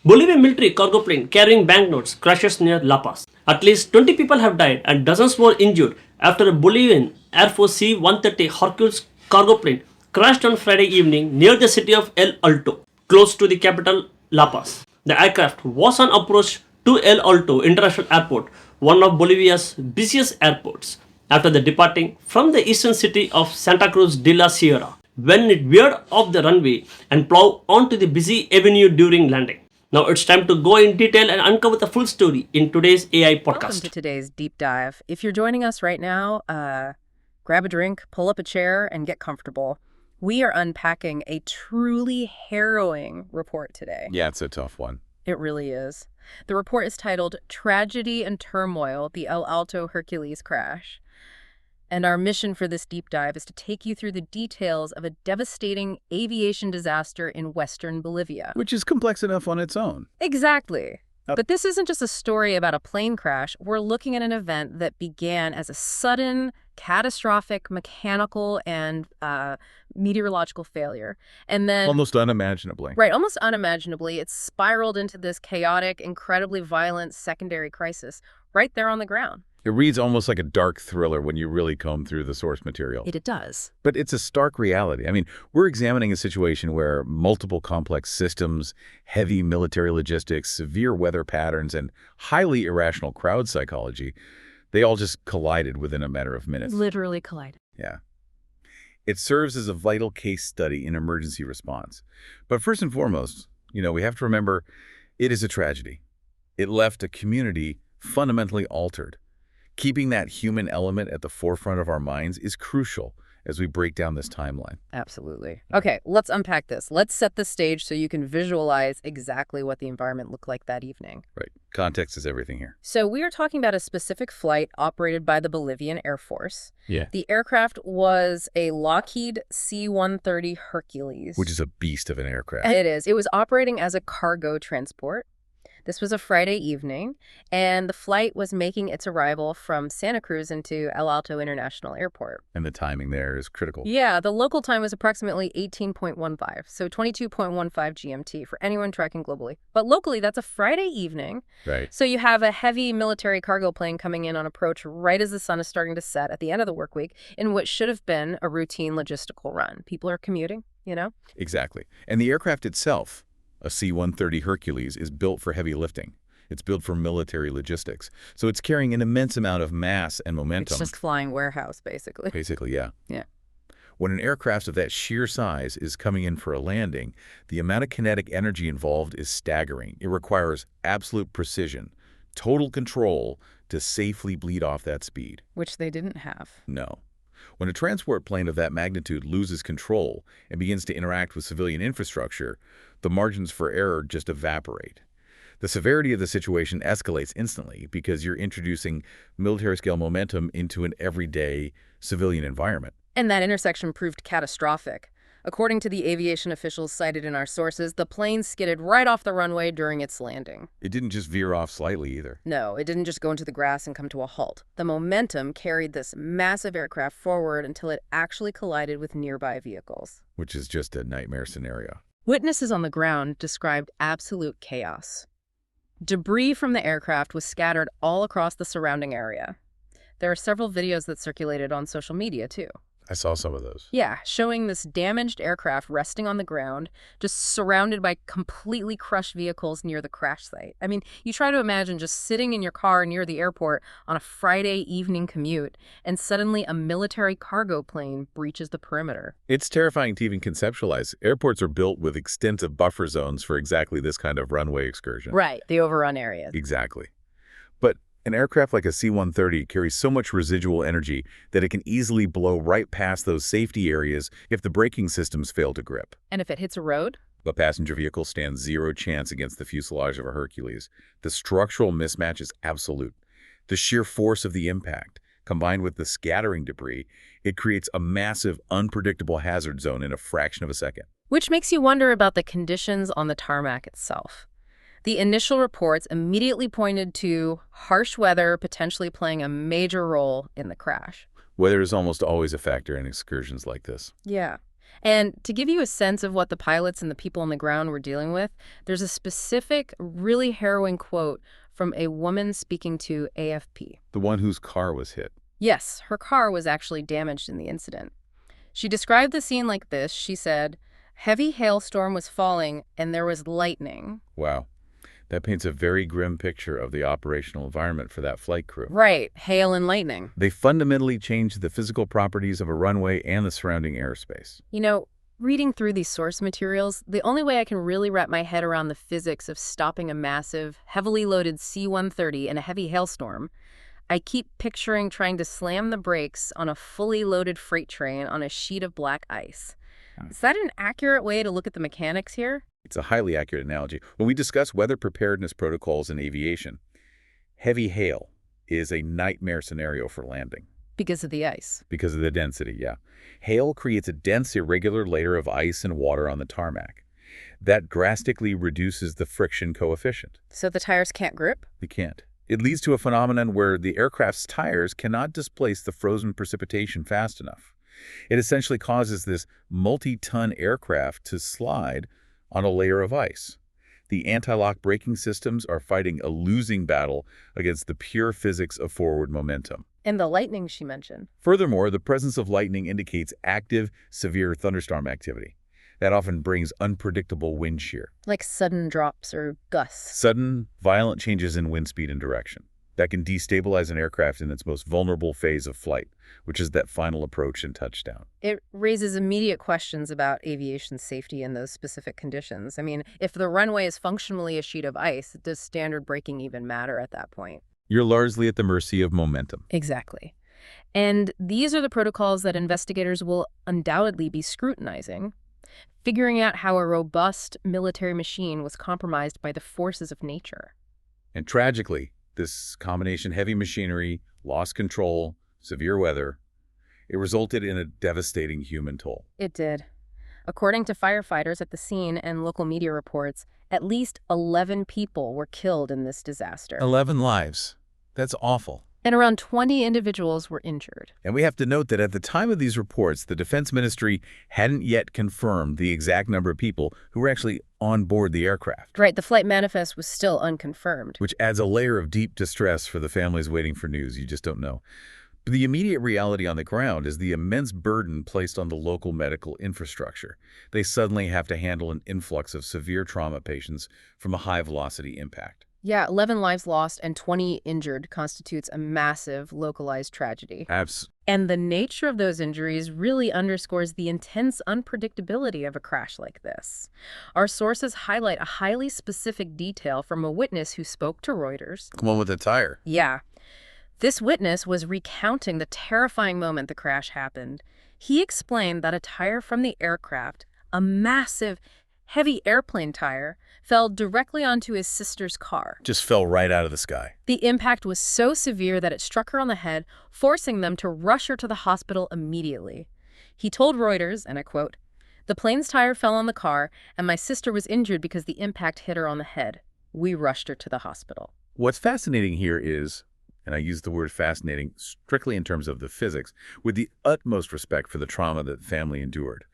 Bolivian military cargo plane carrying banknotes crashes near La Paz. At least 20 people have died and dozens more injured after a Bolivian Air Force C-130 Hercules cargo plane crashed on Friday evening near the city of El Alto, close to the capital La Paz. The aircraft was on approach to El Alto International Airport, one of Bolivia's busiest airports, after the departing from the eastern city of Santa Cruz de la Sierra, when it veered off the runway and plowed onto the busy avenue during landing. Now it's time to go in detail and uncover the full story in today's AI podcast. Welcome to today's deep dive. If you're joining us right now, grab a drink, pull up a chair, and get comfortable. We are unpacking a truly harrowing report today. Yeah, it's a tough one. It really is. The report is titled Tragedy and Turmoil, the El Alto Hercules Crash. And our mission for this deep dive is to take you through the details of a devastating aviation disaster in western Bolivia. Which is complex enough on its own. Exactly. But this isn't just a story about a plane crash. We're looking at an event that began as a sudden, catastrophic mechanical and meteorological failure. And then... Almost unimaginably. Right, almost unimaginably, it spiraled into this chaotic, incredibly violent secondary crisis right there on the ground. It reads almost like a dark thriller when you really comb through the source material. It does. But it's a stark reality. I mean, we're examining a situation where multiple complex systems, heavy military logistics, severe weather patterns, and highly irrational crowd psychology, they all just collided within a matter of minutes. Literally collided. Yeah. It serves as a vital case study in emergency response. But first and foremost, we have to remember it is a tragedy. It left a community fundamentally altered. Keeping that human element at the forefront of our minds is crucial as we break down this timeline. Absolutely. Okay, let's unpack this. Let's set the stage so you can visualize exactly what the environment looked like that evening. Right. Context is everything here. So we are talking about a specific flight operated by the Bolivian Air Force. Yeah. The aircraft was a Lockheed C-130 Hercules. Which is a beast of an aircraft. It is. It was operating as a cargo transport. This was a Friday evening, and the flight was making its arrival from Santa Cruz into El Alto International Airport. And the timing there is critical. Yeah, the local time was approximately 18.15, so 22.15 GMT for anyone tracking globally. But locally, that's a Friday evening. Right. So you have a heavy military cargo plane coming in on approach right as the sun is starting to set at the end of the work week in what should have been a routine logistical run. People are commuting, Exactly. And the aircraft itself, a C-130 Hercules, is built for heavy lifting. It's built for military logistics. So it's carrying an immense amount of mass and momentum. It's just flying warehouse, basically. Basically, yeah. Yeah. When an aircraft of that sheer size is coming in for a landing, the amount of kinetic energy involved is staggering. It requires absolute precision, total control to safely bleed off that speed. Which they didn't have. No. When a transport plane of that magnitude loses control and begins to interact with civilian infrastructure, the margins for error just evaporate. The severity of the situation escalates instantly because you're introducing military-scale momentum into an everyday civilian environment. And that intersection proved catastrophic. According to the aviation officials cited in our sources, the plane skidded right off the runway during its landing. It didn't just veer off slightly either. No, it didn't just go into the grass and come to a halt. The momentum carried this massive aircraft forward until it actually collided with nearby vehicles. Which is just a nightmare scenario. Witnesses on the ground described absolute chaos. Debris from the aircraft was scattered all across the surrounding area. There are several videos that circulated on social media, too. I saw some of those. Yeah, showing this damaged aircraft resting on the ground, just surrounded by completely crushed vehicles near the crash site. I mean, you try to imagine just sitting in your car near the airport on a Friday evening commute, and suddenly a military cargo plane breaches the perimeter. It's terrifying to even conceptualize. Airports are built with extensive buffer zones for exactly this kind of runway excursion. Right, the overrun areas. Exactly. But an aircraft like a C-130 carries so much residual energy that it can easily blow right past those safety areas if the braking systems fail to grip. And if it hits a road? A passenger vehicle stands zero chance against the fuselage of a Hercules. The structural mismatch is absolute. The sheer force of the impact, combined with the scattering debris, it creates a massive, unpredictable hazard zone in a fraction of a second. Which makes you wonder about the conditions on the tarmac itself. The initial reports immediately pointed to harsh weather potentially playing a major role in the crash. Weather is almost always a factor in excursions like this. Yeah. And to give you a sense of what the pilots and the people on the ground were dealing with, there's a specific, really harrowing quote from a woman speaking to AFP. The one whose car was hit. Yes, her car was actually damaged in the incident. She described the scene like this. She said, "Heavy hailstorm was falling and there was lightning." Wow. That paints a very grim picture of the operational environment for that flight crew. Right, hail and lightning. They fundamentally changed the physical properties of a runway and the surrounding airspace. You know, reading through these source materials, the only way I can really wrap my head around the physics of stopping a massive, heavily loaded C-130 in a heavy hailstorm, I keep picturing trying to slam the brakes on a fully loaded freight train on a sheet of black ice. Is that an accurate way to look at the mechanics here? It's a highly accurate analogy. When we discuss weather preparedness protocols in aviation, heavy hail is a nightmare scenario for landing. Because of the ice. Because of the density, yeah. Hail creates a dense, irregular layer of ice and water on the tarmac. That drastically reduces the friction coefficient. So the tires can't grip? They can't. It leads to a phenomenon where the aircraft's tires cannot displace the frozen precipitation fast enough. It essentially causes this multi-ton aircraft to slide on a layer of ice. The anti-lock braking systems are fighting a losing battle against the pure physics of forward momentum. And the lightning she mentioned. Furthermore, the presence of lightning indicates active, severe thunderstorm activity. That often brings unpredictable wind shear. Like sudden drops or gusts. Sudden, violent changes in wind speed and direction. That can destabilize an aircraft in its most vulnerable phase of flight, which is that final approach and touchdown. It raises immediate questions about aviation safety in those specific conditions. I mean, if the runway is functionally a sheet of ice, does standard braking even matter at that point? You're largely at the mercy of momentum. Exactly. And these are the protocols that investigators will undoubtedly be scrutinizing, figuring out how a robust military machine was compromised by the forces of nature. And tragically, this combination heavy machinery, lost control, severe weather, it resulted in a devastating human toll. It did. According to firefighters at the scene and local media reports, at least 11 people were killed in this disaster. 11 lives. That's awful. And around 20 individuals were injured. And we have to note that at the time of these reports, the Defense Ministry hadn't yet confirmed the exact number of people who were actually on board the aircraft. Right, the flight manifest was still unconfirmed. Which adds a layer of deep distress for the families waiting for news. You just don't know. But the immediate reality on the ground is the immense burden placed on the local medical infrastructure. They suddenly have to handle an influx of severe trauma patients from a high-velocity impact. Yeah, 11 lives lost and 20 injured constitutes a massive localized tragedy. And the nature of those injuries really underscores the intense unpredictability of a crash like this. Our sources highlight a highly specific detail from a witness who spoke to Reuters. The one with the tire. Yeah. This witness was recounting the terrifying moment the crash happened. He explained that a tire from the aircraft, a massive, heavy airplane tire, fell directly onto his sister's car. Just fell right out of the sky. The impact was so severe that it struck her on the head, forcing them to rush her to the hospital immediately. He told Reuters, and I quote, "The plane's tire fell on the car, and my sister was injured because the impact hit her on the head. We rushed her to the hospital." What's fascinating here is, and I use the word fascinating strictly in terms of the physics, with the utmost respect for the trauma that the family endured,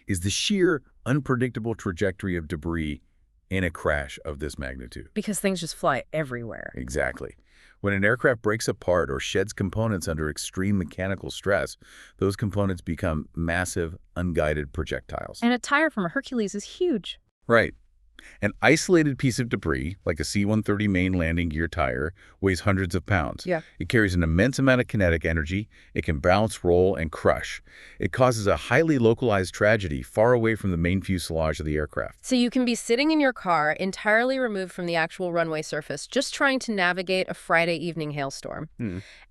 is the sheer unpredictable trajectory of debris in a crash of this magnitude. Because things just fly everywhere. Exactly. When an aircraft breaks apart or sheds components under extreme mechanical stress, those components become massive, unguided projectiles. And a tire from a Hercules is huge. Right. An isolated piece of debris, like a C-130 main landing gear tire, weighs hundreds of pounds. Yeah. It carries an immense amount of kinetic energy. It can bounce, roll, and crush. It causes a highly localized tragedy far away from the main fuselage of the aircraft. So you can be sitting in your car, entirely removed from the actual runway surface, just trying to navigate a Friday evening hailstorm.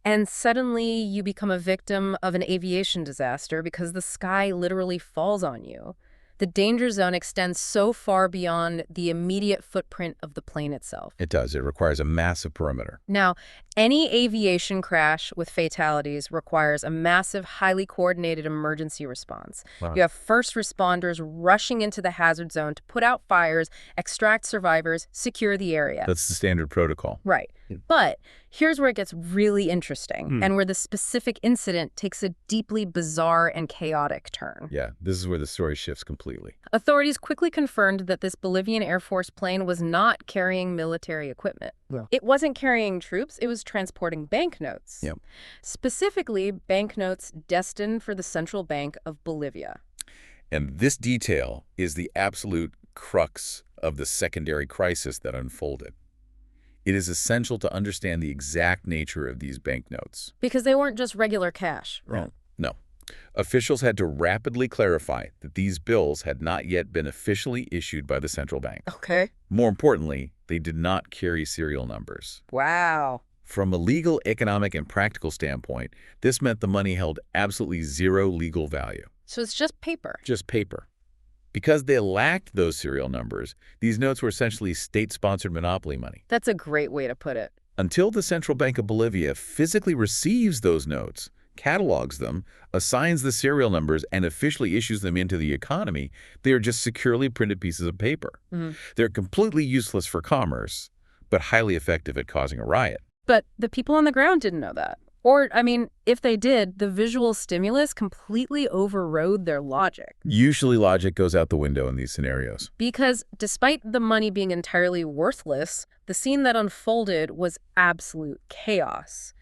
And suddenly you become a victim of an aviation disaster because the sky literally falls on you. The danger zone extends so far beyond the immediate footprint of the plane itself. It does. It requires a massive perimeter. Now, Any aviation crash with fatalities requires a massive, highly coordinated emergency response. Wow. You have first responders rushing into the hazard zone to put out fires, extract survivors, secure the area. That's the standard protocol. Right. But here's where it gets really interesting and where the specific incident takes a deeply bizarre and chaotic turn. Yeah, this is where the story shifts completely. Authorities quickly confirmed that this Bolivian Air Force plane was not carrying military equipment. Yeah. It wasn't carrying troops, it was transporting banknotes. Yep. Specifically, banknotes destined for the Central Bank of Bolivia. And this detail is the absolute crux of the secondary crisis that unfolded. It is essential to understand the exact nature of these banknotes. Because they weren't just regular cash. Right. No. Officials had to rapidly clarify that these bills had not yet been officially issued by the central bank. Okay. More importantly, they did not carry serial numbers. Wow. From a legal, economic, and practical standpoint, this meant the money held absolutely zero legal value. So it's just paper. Just paper. Because they lacked those serial numbers, these notes were essentially state-sponsored monopoly money. That's a great way to put it. Until the Central Bank of Bolivia physically receives those notes, catalogs them, assigns the serial numbers, and officially issues them into the economy, they are just securely printed pieces of paper. They're completely useless for commerce, but highly effective at causing a riot. But the people on the ground didn't know that. Or, I mean, if they did, the visual stimulus completely overrode their logic. Usually logic goes out the window in these scenarios. Because despite the money being entirely worthless, the scene that unfolded was absolute chaos.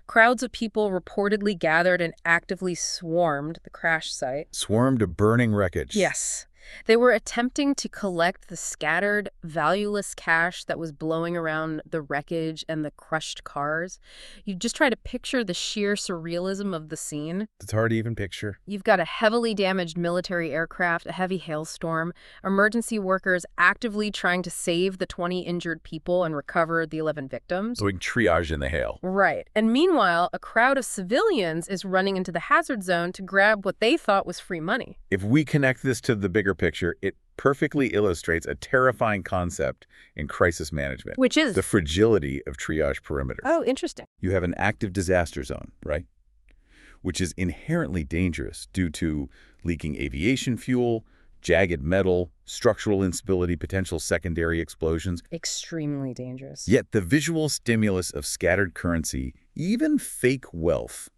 Crowds of people reportedly gathered and actively swarmed the crash site. Swarmed to burning wreckage. Yes. They were attempting to collect the scattered, valueless cash that was blowing around the wreckage and the crushed cars. You just try to picture the sheer surrealism of the scene. It's hard to even picture. You've got a heavily damaged military aircraft, a heavy hailstorm, emergency workers actively trying to save the 20 injured people and recover the 11 victims. Doing triage in the hail. Right. And meanwhile, a crowd of civilians is running into the hazard zone to grab what they thought was free money. If we connect this to the bigger picture, it perfectly illustrates a terrifying concept in crisis management. Which is? The fragility of triage perimeters. Oh, interesting. You have an active disaster zone, right? Which is inherently dangerous due to leaking aviation fuel, jagged metal, structural instability, potential secondary explosions. Extremely dangerous. Yet the visual stimulus of scattered currency, even fake wealth,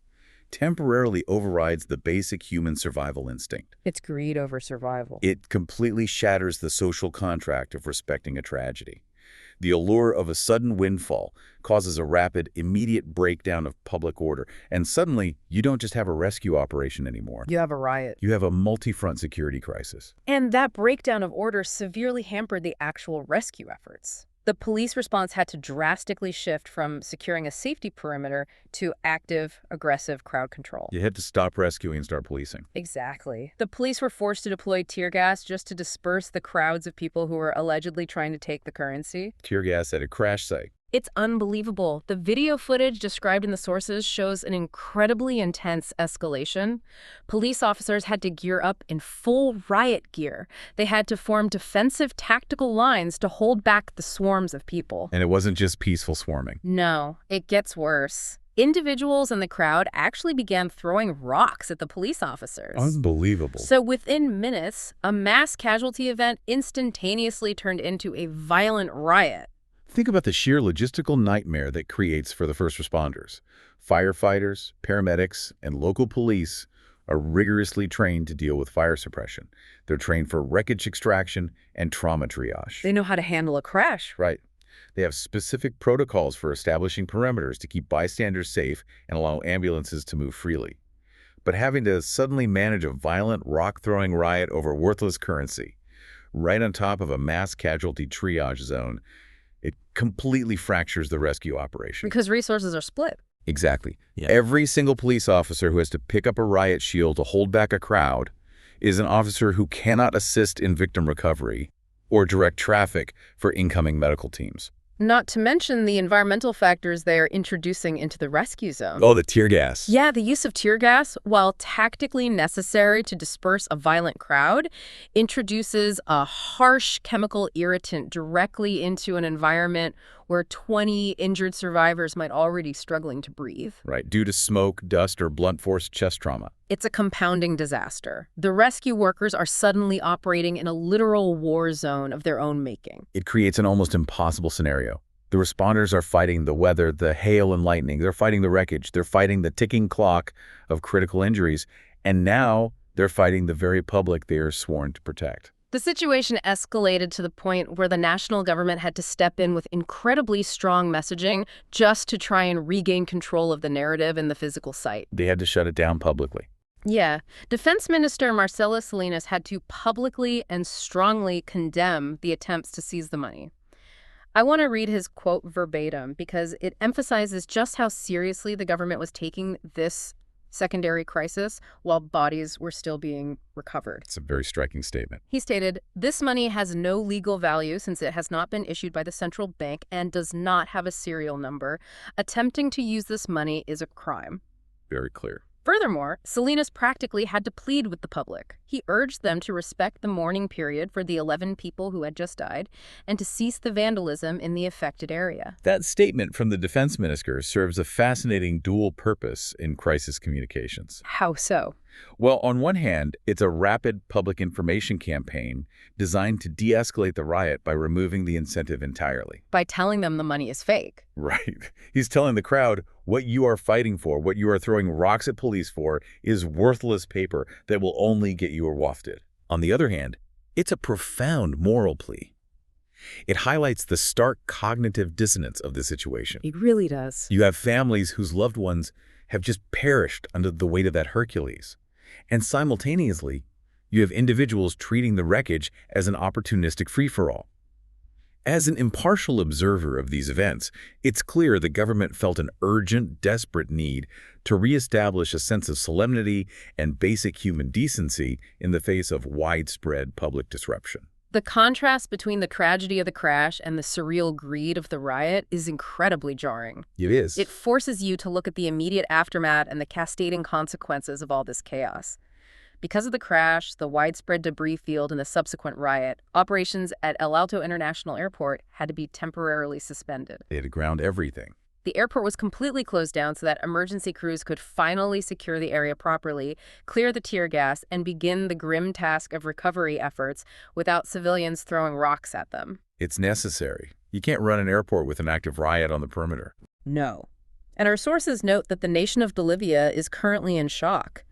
temporarily overrides the basic human survival instinct. It's greed over survival. It completely shatters the social contract of respecting a tragedy. The allure of a sudden windfall causes a rapid, immediate breakdown of public order, and suddenly you don't just have a rescue operation anymore. You have a riot. You have a multi-front security crisis. And that breakdown of order severely hampered the actual rescue efforts. The police response had to drastically shift from securing a safety perimeter to active, aggressive crowd control. You had to stop rescuing and start policing. Exactly. The police were forced to deploy tear gas just to disperse the crowds of people who were allegedly trying to take the currency. Tear gas at a crash site. It's unbelievable. The video footage described in the sources shows an incredibly intense escalation. Police officers had to gear up in full riot gear. They had to form defensive tactical lines to hold back the swarms of people. And it wasn't just peaceful swarming. No, it gets worse. Individuals in the crowd actually began throwing rocks at the police officers. Unbelievable. So within minutes, a mass casualty event instantaneously turned into a violent riot. Think about the sheer logistical nightmare that creates for the first responders. Firefighters, paramedics, and local police are rigorously trained to deal with fire suppression. They're trained for wreckage extraction and trauma triage. They know how to handle a crash. Right. They have specific protocols for establishing perimeters to keep bystanders safe and allow ambulances to move freely. But having to suddenly manage a violent rock-throwing riot over worthless currency, right on top of a mass casualty triage zone, it completely fractures the rescue operation. Because resources are split. Exactly. Yeah. Every single police officer who has to pick up a riot shield to hold back a crowd is an officer who cannot assist in victim recovery or direct traffic for incoming medical teams. Not to mention the environmental factors they are introducing into the rescue zone. Oh, the tear gas. Yeah, the use of tear gas, while tactically necessary to disperse a violent crowd, introduces a harsh chemical irritant directly into an environment where 20 injured survivors might already struggling to breathe. Right, due to smoke, dust, or blunt force chest trauma. It's a compounding disaster. The rescue workers are suddenly operating in a literal war zone of their own making. It creates an almost impossible scenario. The responders are fighting the weather, the hail and lightning. They're fighting the wreckage. They're fighting the ticking clock of critical injuries. And now they're fighting the very public they are sworn to protect. The situation escalated to the point where the national government had to step in with incredibly strong messaging just to try and regain control of the narrative and the physical site. They had to shut it down publicly. Yeah. Defense Minister Marcelo Salinas had to publicly and strongly condemn the attempts to seize the money. I want to read his quote verbatim because it emphasizes just how seriously the government was taking this secondary crisis while bodies were still being recovered. It's a very striking statement. He stated, "This money has no legal value since it has not been issued by the central bank and does not have a serial number. Attempting to use this money is a crime." Very clear. Furthermore, Salinas practically had to plead with the public. He urged them to respect the mourning period for the 11 people who had just died and to cease the vandalism in the affected area. That statement from the defense minister serves a fascinating dual purpose in crisis communications. How so? Well, on one hand, it's a rapid public information campaign designed to de-escalate the riot by removing the incentive entirely. By telling them the money is fake. Right. He's telling the crowd what you are fighting for, what you are throwing rocks at police for, is worthless paper that will only get you wafted. On the other hand, it's a profound moral plea. It highlights the stark cognitive dissonance of the situation. It really does. You have families whose loved ones have just perished under the weight of that Hercules. And simultaneously, you have individuals treating the wreckage as an opportunistic free-for-all. As an impartial observer of these events, it's clear the government felt an urgent, desperate need to reestablish a sense of solemnity and basic human decency in the face of widespread public disruption. The contrast between the tragedy of the crash and the surreal greed of the riot is incredibly jarring. It is. It forces you to look at the immediate aftermath and the cascading consequences of all this chaos. Because of the crash, the widespread debris field, and the subsequent riot, operations at El Alto International Airport had to be temporarily suspended. They had to ground everything. The airport was completely closed down so that emergency crews could finally secure the area properly, clear the tear gas, and begin the grim task of recovery efforts without civilians throwing rocks at them. It's necessary. You can't run an airport with an active riot on the perimeter. No. And our sources note that the nation of Bolivia is currently in shock.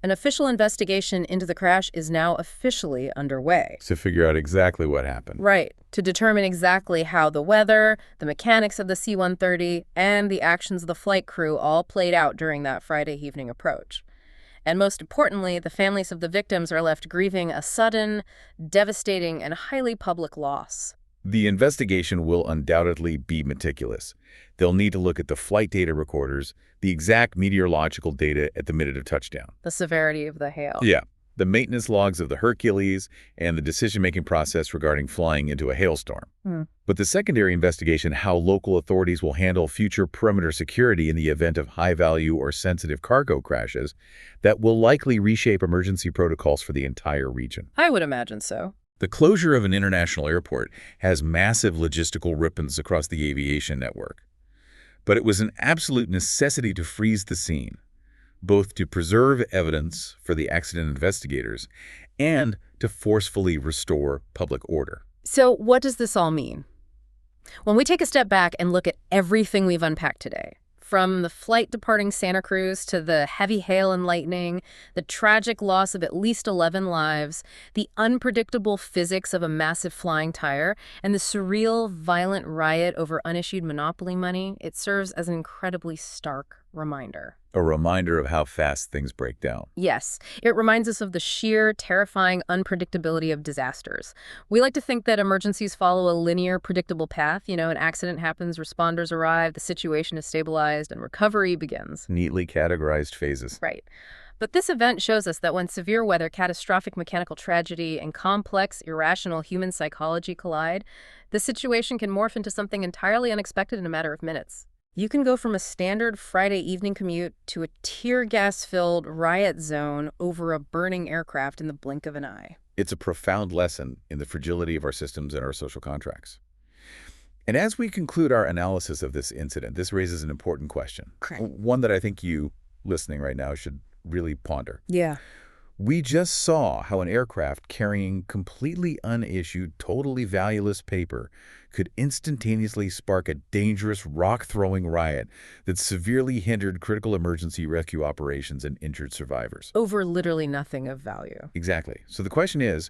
An official investigation into the crash is now officially underway. To figure out exactly what happened. Right, to determine exactly how the weather, the mechanics of the C-130, and the actions of the flight crew all played out during that Friday evening approach. And most importantly, the families of the victims are left grieving a sudden, devastating, and highly public loss. The investigation will undoubtedly be meticulous. They'll need to look at the flight data recorders, the exact meteorological data at the minute of touchdown. The severity of the hail. Yeah, the maintenance logs of the Hercules and the decision-making process regarding flying into a hailstorm. But the secondary investigation, how local authorities will handle future perimeter security in the event of high-value or sensitive cargo crashes, that will likely reshape emergency protocols for the entire region. I would imagine so. The closure of an international airport has massive logistical ripples across the aviation network. But it was an absolute necessity to freeze the scene, both to preserve evidence for the accident investigators and to forcefully restore public order. So what does this all mean? When we take a step back and look at everything we've unpacked today, from the flight departing Santa Cruz to the heavy hail and lightning, the tragic loss of at least 11 lives, the unpredictable physics of a massive flying tire, and the surreal, violent riot over unissued monopoly money, it serves as an incredibly stark reminder. A reminder of how fast things break down. Yes, it reminds us of the sheer, terrifying unpredictability of disasters. We like to think that emergencies follow a linear, predictable path. You know, an accident happens, responders arrive, the situation is stabilized, and recovery begins. Neatly categorized phases. Right. But this event shows us that when severe weather, catastrophic mechanical tragedy, and complex, irrational human psychology collide, the situation can morph into something entirely unexpected in a matter of minutes. You can go from a standard Friday evening commute to a tear gas-filled riot zone over a burning aircraft in the blink of an eye. It's a profound lesson in the fragility of our systems and our social contracts. And as we conclude our analysis of this incident, this raises an important question. Okay. One that I think you, listening right now, should really ponder. Yeah. We just saw how an aircraft carrying completely unissued, totally valueless paper could instantaneously spark a dangerous rock-throwing riot that severely hindered critical emergency rescue operations and injured survivors. Over literally nothing of value. Exactly. So the question is,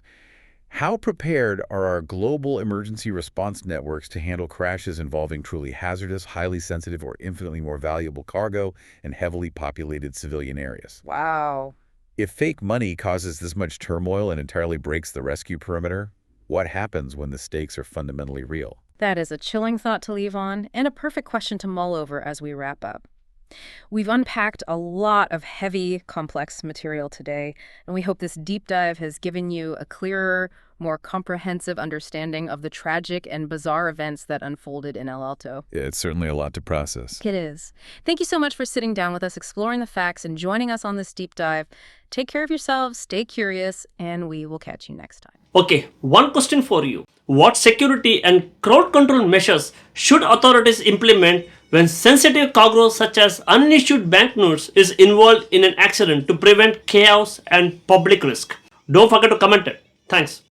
how prepared are our global emergency response networks to handle crashes involving truly hazardous, highly sensitive, or infinitely more valuable cargo in heavily populated civilian areas? Wow. If fake money causes this much turmoil and entirely breaks the rescue perimeter, what happens when the stakes are fundamentally real? That is a chilling thought to leave on, and a perfect question to mull over as we wrap up. We've unpacked a lot of heavy, complex material today, and we hope this deep dive has given you a clearer, more comprehensive understanding of the tragic and bizarre events that unfolded in El Alto. Yeah, it's certainly a lot to process. It is. Thank you so much for sitting down with us, exploring the facts, and joining us on this deep dive. Take care of yourselves, stay curious, and we will catch you next time. Okay, one question for you. What security and crowd control measures should authorities implement when sensitive cargo such as unissued banknotes is involved in an accident to prevent chaos and public risk? Don't forget to comment it. Thanks.